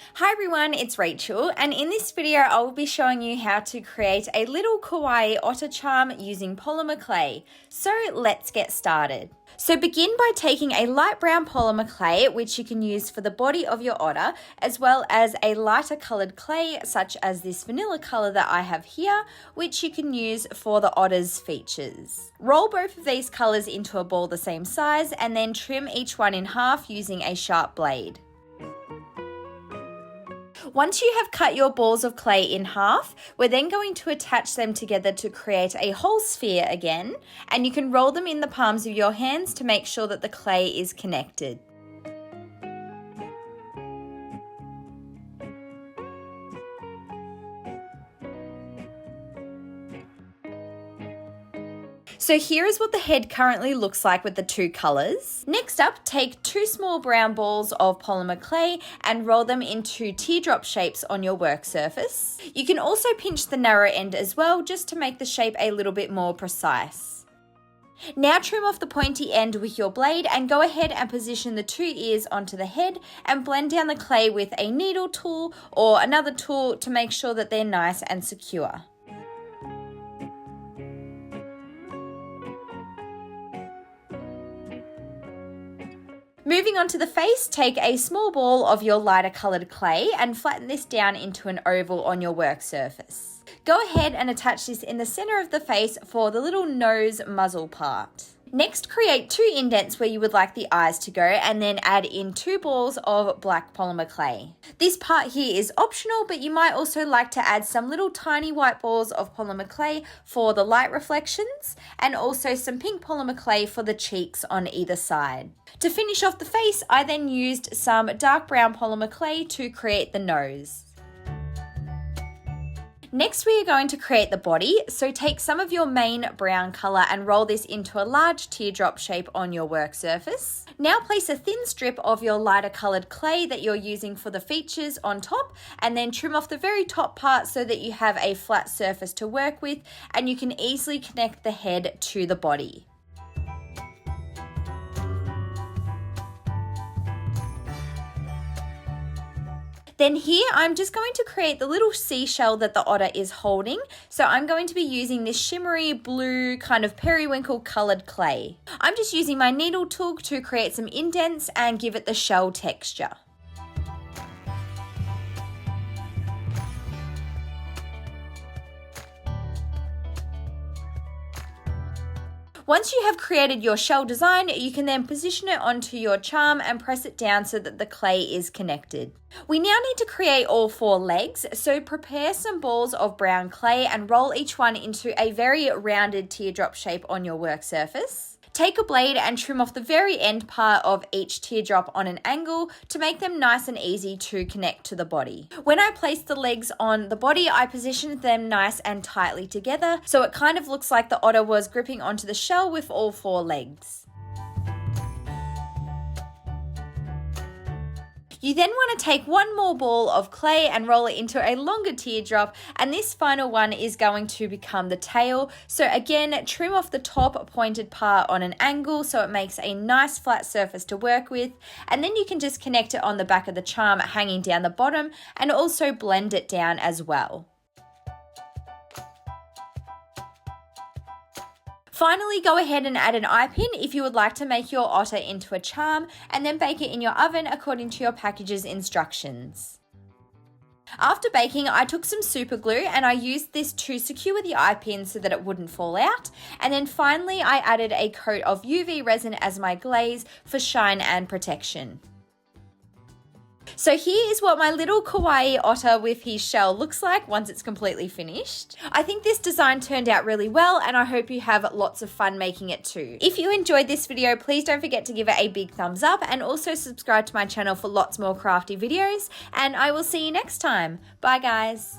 Hi everyone, it's Rachel, and in this video I will be showing you how to create a little kawaii otter charm using polymer clay. So let's get started. So begin by taking a light brown polymer clay, which you can use for the body of your otter, as well as a lighter coloured clay such as this vanilla colour that I have here, which you can use for the otter's features. Roll both of these colours into a ball the same size and then trim each one in half using a sharp blade. Once you have cut your balls of clay in half, we're then going to attach them together to create a whole sphere again, and you can roll them in the palms of your hands to make sure that the clay is connected. So here is what the head currently looks like with the two colours. Next up, take two small brown balls of polymer clay and roll them into teardrop shapes on your work surface. You can also pinch the narrow end as well, just to make the shape a little bit more precise. Now trim off the pointy end with your blade and go ahead and position the two ears onto the head and blend down the clay with a needle tool or another tool to make sure that they're nice and secure. Moving on to the face, take a small ball of your lighter coloured clay and flatten this down into an oval on your work surface. Go ahead and attach this in the centre of the face for the little nose muzzle part. Next, create two indents where you would like the eyes to go and then add in two balls of black polymer clay. This part here is optional, but you might also like to add some little tiny white balls of polymer clay for the light reflections and also some pink polymer clay for the cheeks on either side. To finish off the face, I then used some dark brown polymer clay to create the nose. Next, we are going to create the body, so take some of your main brown colour and roll this into a large teardrop shape on your work surface. Now place a thin strip of your lighter coloured clay that you're using for the features on top, and then trim off the very top part so that you have a flat surface to work with and you can easily connect the head to the body. Then here, I'm just going to create the little seashell that the otter is holding. So I'm going to be using this shimmery blue kind of periwinkle coloured clay. I'm just using my needle tool to create some indents and give it the shell texture. Once you have created your shell design, you can then position it onto your charm and press it down so that the clay is connected. We now need to create all four legs, so prepare some balls of brown clay and roll each one into a very rounded teardrop shape on your work surface. Take a blade and trim off the very end part of each teardrop on an angle to make them nice and easy to connect to the body. When I placed the legs on the body, I positioned them nice and tightly together, so it kind of looks like the otter was gripping onto the shell with all four legs. You then want to take one more ball of clay and roll it into a longer teardrop, and this final one is going to become the tail. So again, trim off the top pointed part on an angle so it makes a nice flat surface to work with, and then you can just connect it on the back of the charm hanging down the bottom and also blend it down as well. Finally, go ahead and add an eye pin if you would like to make your otter into a charm, and then bake it in your oven according to your package's instructions. After baking, I took some super glue and I used this to secure the eye pin so that it wouldn't fall out. And then finally, I added a coat of UV resin as my glaze for shine and protection. So here is what my little kawaii otter with his shell looks like once it's completely finished. I think this design turned out really well and I hope you have lots of fun making it too. If you enjoyed this video, please don't forget to give it a big thumbs up and also subscribe to my channel for lots more crafty videos, and I will see you next time. Bye guys.